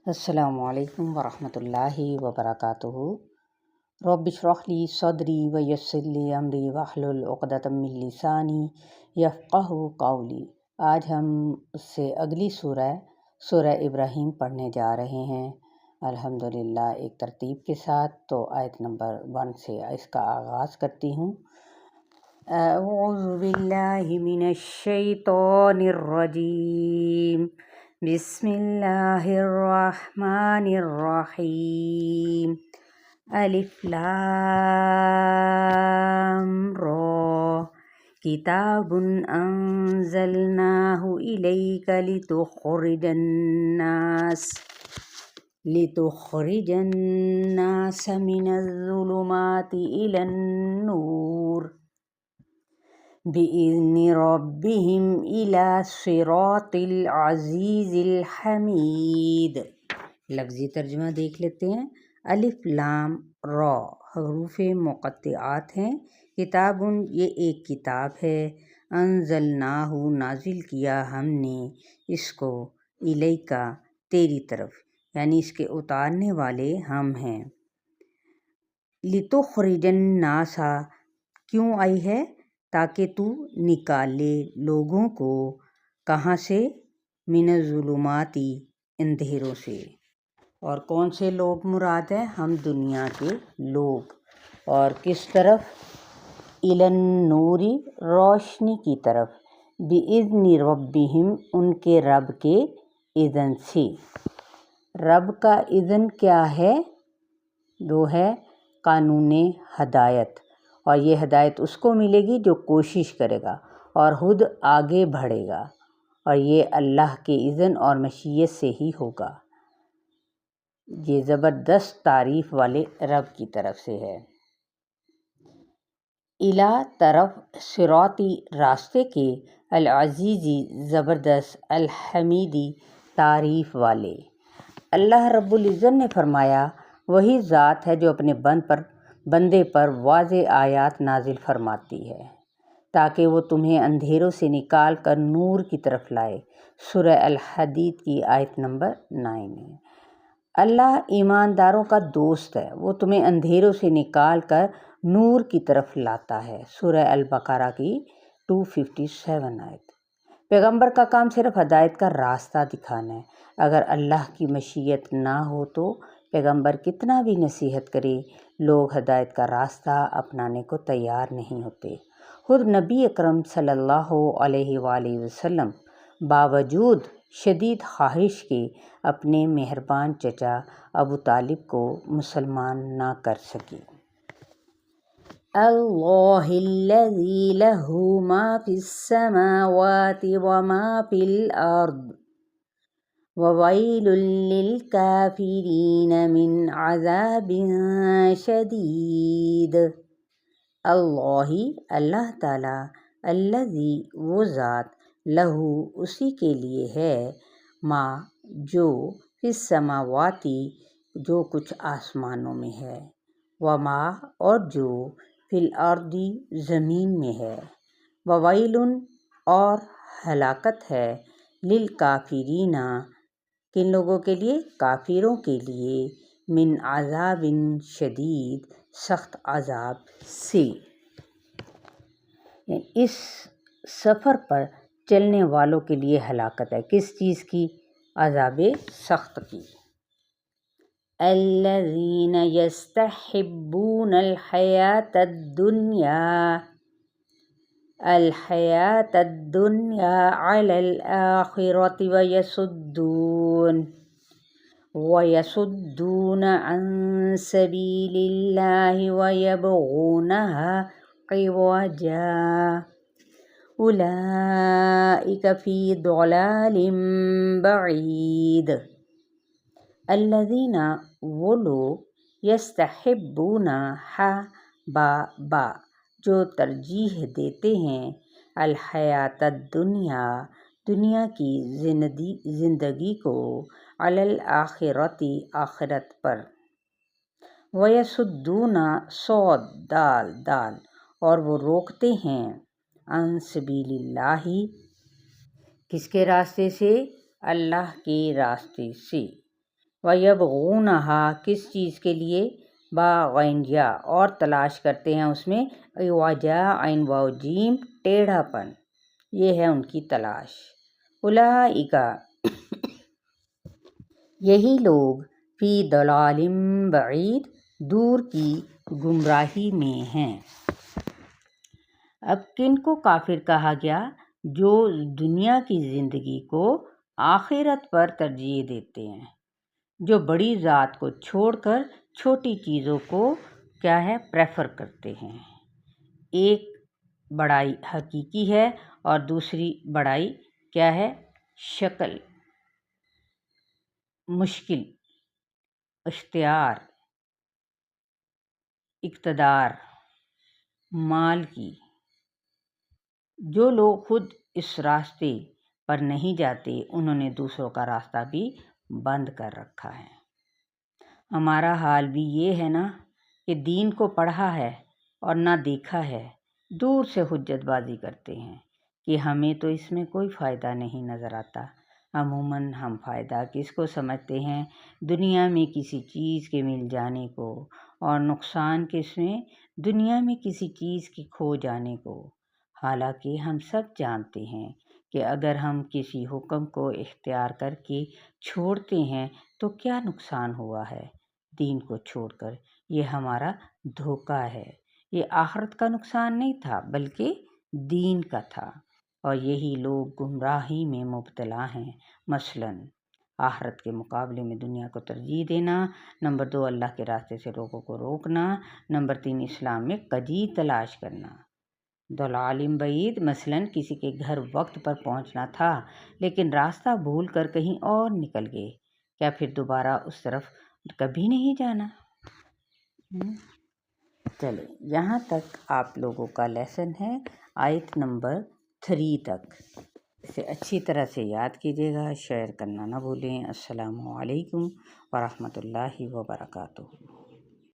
السلام علیکم ورحمۃ اللہ وبرکاتہ۔ رب اشرح لی صدری ویسر لی امری واحلل عقدۃ من لسانی یفقہوا قولی۔ آج ہم اس سے اگلی سورہ ابراہیم پڑھنے جا رہے ہیں الحمدللہ ایک ترتیب کے ساتھ۔ تو آیت نمبر 1 سے اس کا آغاز کرتی ہوں۔ اعوذ باللہ من الشیطان الرجیم، بسم اللہ الرحمن الرحیم۔ الف لام را، کتاب انزلناہ الیک لتخرج الناس من الظلمات الی النور بِإِذْنِ رَبِّهِمْ إِلَى صِرَاطِ الْعَزِيزِ الْحَمِيدِ۔ لفظی ترجمہ دیکھ لیتے ہیں۔ الف لام را حروف مقطعات ہیں۔ کتاب یہ ایک کتاب ہے، انزلناہ نازل کیا ہم نے اس کو، الیکا تیری طرف، یعنی اس کے اتارنے والے ہم ہیں۔ لتخرج الناس کیوں آئی ہے؟ تاکہ تو نکالے لوگوں کو، کہاں سے؟ من الظلمات اندھیروں سے۔ اور کون سے لوگ مراد ہیں؟ ہم دنیا کے لوگ۔ اور کس طرف؟ الی النور روشنی کی طرف، بِإِذْنِ رَبِّهِمْ ان کے رب کے اذن سے۔ رب کا اذن کیا ہے؟ وہ ہے قانون ہدایت، اور یہ ہدایت اس کو ملے گی جو کوشش کرے گا اور خود آگے بڑھے گا، اور یہ اللہ کے اذن اور مشیت سے ہی ہوگا۔ یہ زبردست تعریف والے رب کی طرف سے ہے۔ الی طرف، صراطی راستے کے، العزیزی زبردست، الحمیدی تعریف والے۔ اللہ رب العزت نے فرمایا، وہی ذات ہے جو اپنے بندے پر واضح آیات نازل فرماتی ہے تاکہ وہ تمہیں اندھیروں سے نکال کر نور کی طرف لائے۔ سورہ الحدید کی آیت نمبر 9 ہے۔ اللہ ایمانداروں کا دوست ہے، وہ تمہیں اندھیروں سے نکال کر نور کی طرف لاتا ہے۔ سورہ البقرہ کی 257 آیت۔ پیغمبر کا کام صرف ہدایت کا راستہ دکھانا ہے۔ اگر اللہ کی مشیت نہ ہو تو پیغمبر کتنا بھی نصیحت کرے، لوگ ہدایت کا راستہ اپنانے کو تیار نہیں ہوتے۔ خود نبی اکرم صلی اللہ علیہ وآلہ وسلم باوجود شدید خواہش کے اپنے مہربان چچا ابو طالب کو مسلمان نہ کر سکے۔ اللہ الذی لہ ما فی السماوات وما فی الارض وویل للکافرین من عذاب شدید۔ اللہ تعالیٰ، الذی وہ ذات، لہو اسی کے لیے ہے، ما جو، فی السماواتی جو کچھ آسمانوں میں ہے، وما اور جو، فی الارض زمین میں ہے، وویل اور ہلاکت ہے، للکافرین کن لوگوں کے لیے؟ کافروں کے لیے، من عذاب شدید سخت عذاب سے۔ اس سفر پر چلنے والوں کے لیے ہلاکت ہے، کس چیز کی؟ عذاب سخت کی۔ الذین یستحبون الحیاة الدنیا علی الآخرة ویصدون عن سبیل اللہ ویبغونها عوجا اولئک فی ضلال بعید۔ الذین وہ لوگ، یستحبون با جو ترجیح دیتے ہیں، الحیات الدنیا دنیا کی زندگی کو، علی الآخرۃ آخرت پر، ویصدون صاد دال اور وہ روکتے ہیں، عن سبیل اللہ کس کے راستے سے؟ اللہ کے راستے سے، وَيَبْغُونَہا کس چیز کے لیے؟ باغینجا اور تلاش کرتے ہیں اس میں عوجا عین واو جیم ٹیڑھا پن، یہ ہے ان کی تلاش۔ اولئک یہی لوگ فی ضلال بعید دور کی گمراہی میں ہیں۔ اب کن کو کافر کہا گیا؟ جو دنیا کی زندگی کو آخرت پر ترجیح دیتے ہیں، جو بڑی ذات کو چھوڑ کر چھوٹی چیزوں کو کیا ہے پریفر کرتے ہیں۔ ایک بڑائی حقیقی ہے اور دوسری بڑائی کیا ہے؟ شکل، مشکل، اختیار، اقتدار، مال کی۔ جو لوگ خود اس راستے پر نہیں جاتے انہوں نے دوسروں کا راستہ بھی بند کر رکھا ہے۔ ہمارا حال بھی یہ ہے نا کہ دین کو پڑھا ہے اور نہ دیکھا ہے، دور سے حجت بازی کرتے ہیں کہ ہمیں تو اس میں کوئی فائدہ نہیں نظر آتا۔ عموماً ہم فائدہ کس کو سمجھتے ہیں؟ دنیا میں کسی چیز کے مل جانے کو، اور نقصان کس میں؟ دنیا میں کسی چیز کے کھو جانے کو۔ حالانکہ ہم سب جانتے ہیں کہ اگر ہم کسی حکم کو اختیار کر کے چھوڑتے ہیں تو کیا نقصان ہوا ہے؟ دین کو چھوڑ کر یہ ہمارا دھوکہ ہے۔ یہ آخرت کا نقصان نہیں تھا بلکہ دین کا تھا، اور یہی لوگ گمراہی میں مبتلا ہیں۔ مثلاً آخرت کے مقابلے میں دنیا کو ترجیح دینا، نمبر 2 اللہ کے راستے سے لوگوں کو روکنا، نمبر 3 اسلام میں کجی تلاش کرنا۔ ضلال بعید مثلاً کسی کے گھر وقت پر پہنچنا تھا لیکن راستہ بھول کر کہیں اور نکل گئے، کیا پھر دوبارہ اس طرف کبھی نہیں جانا؟ چلے یہاں تک آپ لوگوں کا لیسن ہے، آیت نمبر 3 تک۔ اسے اچھی طرح سے یاد کیجیے گا، شیئر کرنا نہ بھولیں۔ السلام علیکم ورحمۃ اللہ وبرکاتہ۔